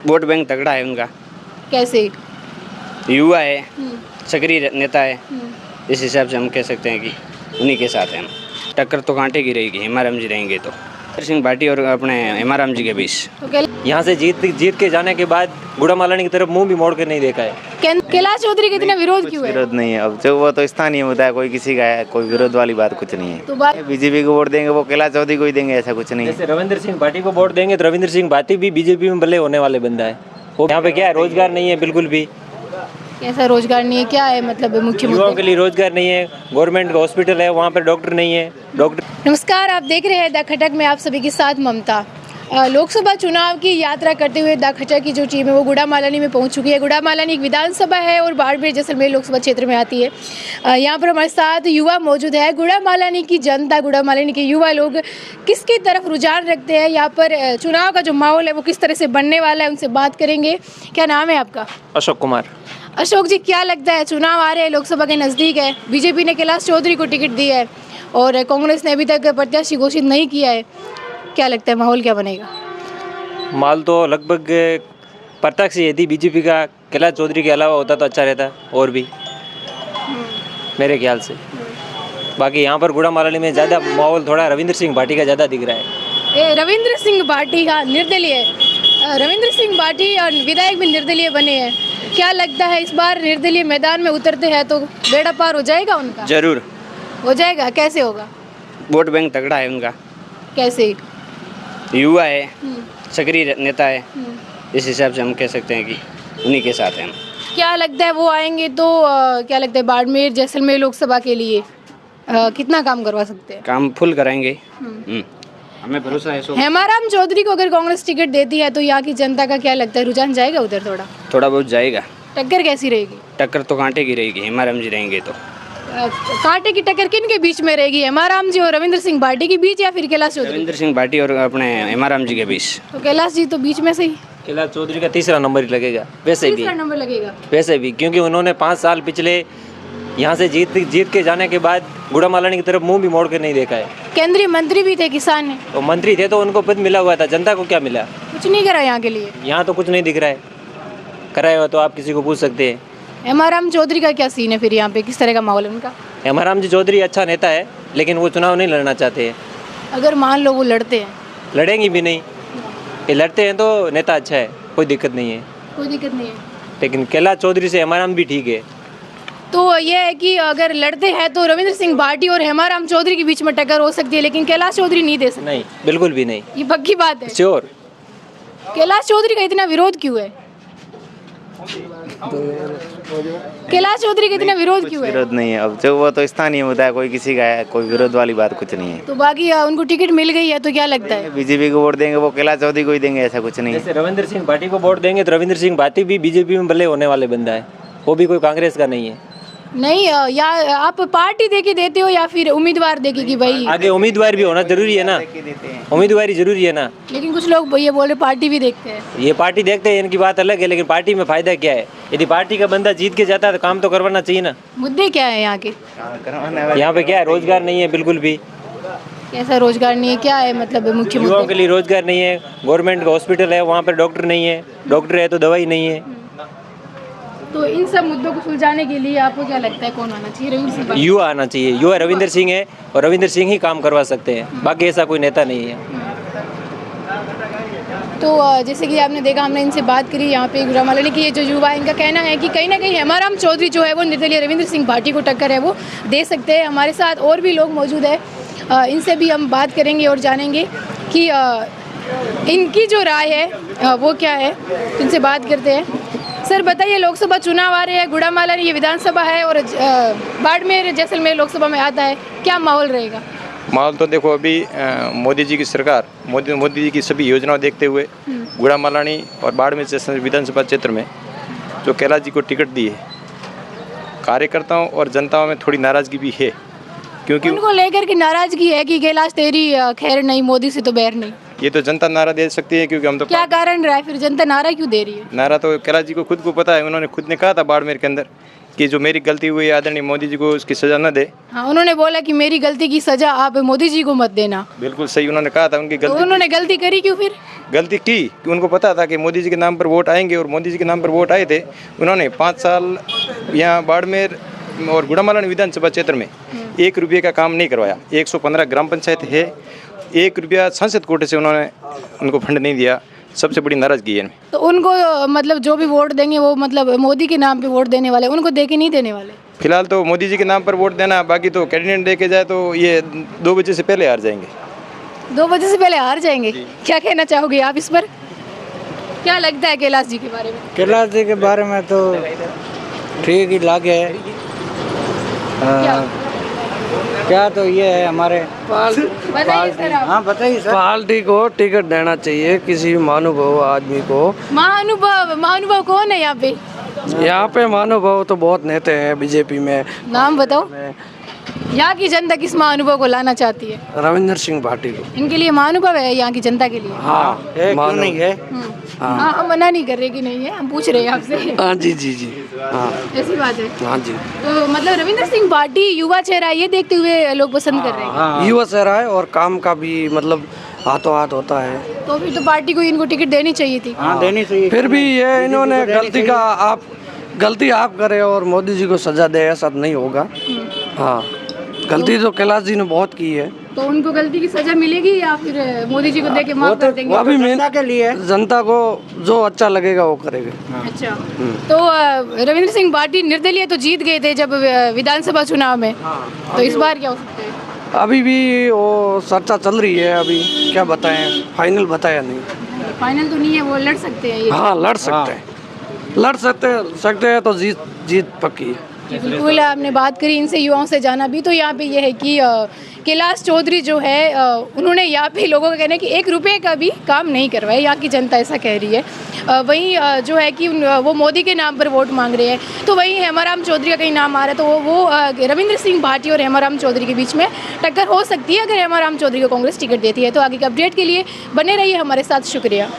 Vote bank तगड़ा है उनका। कैसे? युवा है, हम्म, सक्रिय नेता है, हम्म। इस हिसाब से हम कह सकते हैं कि उन्हीं के साथ हैं हम। टक्कर तो कांटे की रहेगी, हेमाराम जी रहेंगे तो। सिंह भाटी और अपने हेमाराम जी के बीच। तो यहाँ से जीत के जाने के बाद गुड़ामालानी की तरफ मुंह भी मोड़ कर नहीं देखा है। कैलाश चौधरी का इतना विरोध क्यों है? विरोध नहीं है, अब जो वो तो स्थानीय मुद्दा है, कोई किसी का है, कोई विरोध वाली बात कुछ नहीं तो है। बात बीजेपी को वोट देंगे वो कैलाश चौधरी को ही देंगे, ऐसा कुछ नहीं है। जैसे रविंद्र सिंह भाटी को वोट देंगे तो रविंद्र सिंह भाटी भी बीजेपी में भले होने वाले बंदा है। वो यहाँ पे क्या है, रोजगार नहीं है बिल्कुल भी। कैसा रोजगार नहीं है? क्या है मतलब मुख्य युवाओं मुद्दे? के लिए रोजगार नहीं है, गवर्नमेंट का हॉस्पिटल है, वहाँ पर डॉक्टर नहीं है। डॉक्टर नमस्कार, आप देख रहे हैं द खटक में आप सभी के साथ ममता। लोकसभा चुनाव की यात्रा करते हुए द खटक की जो टीम है वो गुड़ामालानी में पहुंच चुकी है। गुड़ामालानी एक विधानसभा है और बाड़मेर जैसलमेर लोकसभा क्षेत्र में आती है। यहाँ पर हमारे साथ युवा मौजूद है। गुड़ामालानी की जनता, गुड़ामालानी के युवा लोग किसकी तरफ रुझान रखते हैं, यहाँ पर चुनाव का जो माहौल है वो किस तरह से बनने वाला है, उनसे बात करेंगे। क्या नाम है आपका? अशोक कुमार। अशोक जी, क्या लगता है, चुनाव आ रहे हैं, लोकसभा के नज़दीक है, बीजेपी ने कैलाश चौधरी को टिकट दी है और कांग्रेस ने अभी तक प्रत्याशी घोषित नहीं किया है, क्या लगता है माहौल क्या बनेगा? माल तो लगभग प्रत्यक्ष यदि बीजेपी का कैलाश चौधरी के अलावा होता तो अच्छा रहता, और भी मेरे ख्याल से। बाकी यहाँ पर गुड़ामालानी में ज़्यादा माहौल थोड़ा रविंद्र सिंह भाटी का ज़्यादा दिख रहा है। रविंद्र सिंह भाटी, हाँ, निर्दलीय रविंद्र सिंह भाटी और विधायक भी निर्दलीय बने हैं। क्या लगता है इस बार निर्दलीय मैदान में उतरते हैं तो बेड़ा पार हो जाएगा उनका? जरूर हो जाएगा। कैसे होगा? वोट बैंक तगड़ा है उनका। कैसे? युवा है, हम्म, सक्रिय नेता है, हम्म। इस हिसाब से हम कह सकते हैं कि उन्हीं के साथ हैं हम। क्या लगता है वो आएंगे तो क्या लगता है बाड़मेर जैसलमेर लोकसभा के लिए कितना काम करवा सकते हैं? काम फुल कराएंगे। हमें भरोसा है। हेमाराम चौधरी को अगर कांग्रेस टिकट देती है तो यहाँ की जनता का क्या लगता है, रुझान जाएगा उधर? थोड़ा बहुत जाएगा। टक्कर कैसी रहेगी? टक्कर तो कांटे की रहेगी, हेमाराम जी रहेंगे तो। कांटे की टक्कर किन के बीच में रहेगी, हेमाराम जी और रविंद्र सिंह भाटी के बीच या फिर कैलाश चौधरी? रविंद्र सिंह भाटी और अपने हेमाराम जी के बीच। तो कैलाश जी तो बीच में से ही कैलाश चौधरी का तीसरा नंबर ही लगेगा वैसे भी, तीसरा नंबर लगेगा। वैसे भी क्योंकि उन्होंने 5 साल पिछले यहाँ से जीत के जाने के बाद गुड़ामालानी की तरफ मुंह भी मोड़ कर नहीं देखा है। केंद्रीय मंत्री भी थे, किसान है, तो मंत्री थे तो उनको पद मिला हुआ था, जनता को क्या मिला? कुछ नहीं करा यहाँ के लिए। यहाँ तो कुछ नहीं दिख रहा है। कराया हुआ तो आप किसी को पूछ सकते हैं। हेमाराम चौधरी का क्या सीन है फिर, यहाँ पे किस तरह का माहौल है उनका? हेमाराम जी चौधरी अच्छा नेता है लेकिन वो चुनाव नहीं लड़ना चाहते हैं। अगर मान लो वो लड़ते हैं? लड़ेंगे भी नहीं, ये लड़ते हैं तो नेता अच्छा है, कोई दिक्कत नहीं है। कोई दिक्कत नहीं है। लेकिन कैलाश चौधरी से हेमाराम भी ठीक है। तो ये है कि अगर लड़ते हैं तो रविंद्र सिंह भाटी और हेमाराम चौधरी के बीच में टक्कर हो सकती है, लेकिन कैलाश चौधरी नहीं दे सकते। नहीं, बिल्कुल भी नहीं। ये पक्की बात है। श्योर। कैलाश चौधरी का इतना विरोध क्यों है? कैलाश चौधरी का इतना विरोध क्यों है? विरोध नहीं है, अब जो वो तो स्थानीय मुद्दा है, कोई किसी का है, कोई विरोध वाली बात कुछ नहीं है। तो बाकी उनको टिकट मिल गई है तो क्या लगता है? बीजेपी को वोट देंगे वो कैलाश चौधरी को ही देंगे, ऐसा कुछ नहीं है। जैसे रविंद्र सिंह भाटी को वोट देंगे तो रविंद्र सिंह भाटी भी बीजेपी में भले होने वाले बंदा है, वो भी कोई कांग्रेस का नहीं है। नहीं, या आप पार्टी देके देते हो या फिर उम्मीदवार देके कि भाई? आगे उम्मीदवार भी होना जरूरी है ना, उम्मीदवारी जरूरी है ना। लेकिन कुछ लोग ये बोल रहे पार्टी भी देखते हैं। ये पार्टी देखते हैं, इनकी बात अलग है, लेकिन पार्टी में फायदा क्या है? यदि पार्टी का बंदा जीत के जाता है तो काम तो करवाना चाहिए ना। मुद्दे क्या है यहाँ के? यहाँ पे क्या है, रोजगार नहीं है बिल्कुल भी। कैसा रोजगार नहीं है? क्या है मतलब मुख्य युवाओं मुद्दे? के लिए रोजगार नहीं है, गवर्नमेंट का हॉस्पिटल है, वहाँ पर डॉक्टर नहीं है, डॉक्टर है तो दवाई नहीं है। तो इन सब मुद्दों को सुलझाने के लिए आपको क्या लगता है कौन आना चाहिए? रविंद्र सिंह भाटी? युवा आना चाहिए। युवा रविंद्र सिंह है और रविंद्र सिंह ही काम करवा सकते हैं, बाकी ऐसा कोई नेता नहीं है। तो जैसे कि आपने देखा, हमने इनसे बात करी यहाँ पे गुड़ामालानी की, ये जो युवा है इनका कहना है कि कहीं ना कहीं हेमाराम चौधरी जो है वो निर्दलीय रविंद्र सिंह भाटी को टक्कर है वो दे सकते हैं। हमारे साथ और भी लोग मौजूद है, इनसे भी हम बात करेंगे और जानेंगे कि इनकी जो राय है वो क्या है। इनसे बात करते हैं। सर बताइए, लोकसभा चुनाव आ रहे हैं, गुड़ामालानी ये विधानसभा है और बाड़मेर जैसलमेर लोकसभा में आता है, क्या माहौल रहेगा? माहौल तो देखो अभी मोदी जी की सरकार, मोदी जी की सभी योजनाओं देखते हुए गुड़ामालानी और बाड़मेर जैसलमेर विधानसभा क्षेत्र में जो कैलाश जी को टिकट दी है, कार्यकर्ताओं और जनताओं में थोड़ी नाराजगी भी है, क्योंकि उनको लेकर के नाराजगी है कि कैलाश तेरी खैर नहीं, मोदी से तो बैर नहीं। ये तो जनता नारा दे सकती है, क्योंकि हम तो क्या कारण रहा है फिर, जनता नारा क्यों दे रही है? नारा तो कैलाश जी को खुद को पता है। उन्होंने खुद ने कहा था बाड़मेर के अंदर कि जो मेरी गलती हुई आदरणीय मोदी जी को उसकी सज़ा न दे। हाँ, उन्होंने बोला कि मेरी गलती की सजा आप मोदी जी को मत देना। बिल्कुल सही उन्होंने कहा था। उनकी तो गलती उन्होंने गलती करी क्यों फिर? गलती की कि उनको पता था कि मोदी जी के नाम पर वोट आएंगे और मोदी जी के नाम पर वोट आए थे। उन्होंने 5 साल यहाँ बाड़मेर और गुड़ामालानी विधानसभा क्षेत्र में 1 रुपये का काम नहीं करवाया। 115 ग्राम पंचायत है, 1 रुपया संसद कोटे से उन्होंने उनको फंड नहीं दिया। सबसे बड़ी नाराजगी है। तो उनको मतलब जो भी वोट देंगे वो मतलब मोदी के नाम पे वोट देने वाले, उनको दे के नहीं देने वाले? फिलहाल तो मोदी जी के नाम पर वोट देना, बाकी तो कैंडिडेट देके जाए तो ये 2 बजे से पहले हार जाएंगे। 2 बजे से पहले हार जाएंगे? क्या कहना चाहोगे आप इस पर? क्या लगता है कैलाश जी के बारे में? कैलाश जी के बारे में तो ठीक ही लागे। क्या तो ये है हमारे बताइए सर आप। हाँ बताइए सर। पार्टी को टिकट देना चाहिए किसी महानुभव आदमी को। महानुभव कौन है यहाँ पे? यहाँ पे महानुभव तो बहुत नेता हैं बीजेपी में। नाम बताओ। यहाँ की जनता किस महानुभव को लाना चाहती है? रविंद्र सिंह भाटी को। इनके लिए महानुभव है यहाँ की जनता के लिए? हाँ क्यों नहीं है? हाँ, हम मना नहीं कर रहे कि नहीं है, हम पूछ रहे हैं आपसे। हाँ जी जी जी हाँ ऐसी बात है। हाँ जी। तो मतलब रविंद्र सिंह भाटी युवा चेहरा है, ये देखते हुए लोग पसंद कर रहे हैं। युवा चेहरा है और काम का भी मतलब हाथों हाथ होता है। तो फिर तो पार्टी को इनको टिकट देनी चाहिए थी। हाँ देनी चाहिए। फिर भी ये इन्होंने गलती आप करे और मोदी जी को सजा दे, ऐसा नहीं होगा। हाँ, गलती तो कैलाश जी ने बहुत की है। तो उनको गलती की सजा मिलेगी या फिर मोदी जी को दे के माफ कर देंगे? अभी जनता के लिए, जनता को जो अच्छा लगेगा वो करेगा। अच्छा, तो रविंद्र सिंह भाटी निर्दलीय तो जीत गए थे जब विधानसभा चुनाव में, तो इस बार क्या हो सकता है? अभी भी वो चर्चा चल रही है, अभी क्या बताएं, फाइनल बताया नहीं। फाइनल तो नहीं है, वो लड़ सकते हैं ये। हाँ लड़ सकते हैं, लड़ सकते हैं तो जीत पक्की है। जी बिल्कुल, आपने बात करी इनसे, युवाओं से जाना भी। तो यहाँ पे ये है कि कैलाश चौधरी जो है उन्होंने यहाँ पे लोगों का कहना है कि 1 रुपये का भी काम नहीं करवाया, यहाँ की जनता ऐसा कह रही है। वहीं जो है कि वो मोदी के नाम पर वोट मांग रहे हैं। तो वहीं हेमाराम चौधरी का कहीं नाम आ रहा है, तो वो रविंद्र सिंह भाटी और हेमाराम चौधरी के बीच में टक्कर हो सकती है अगर हेमाराम चौधरी को कांग्रेस टिकट देती है। तो आगे के अपडेट के लिए बने रहिए हमारे साथ। शुक्रिया।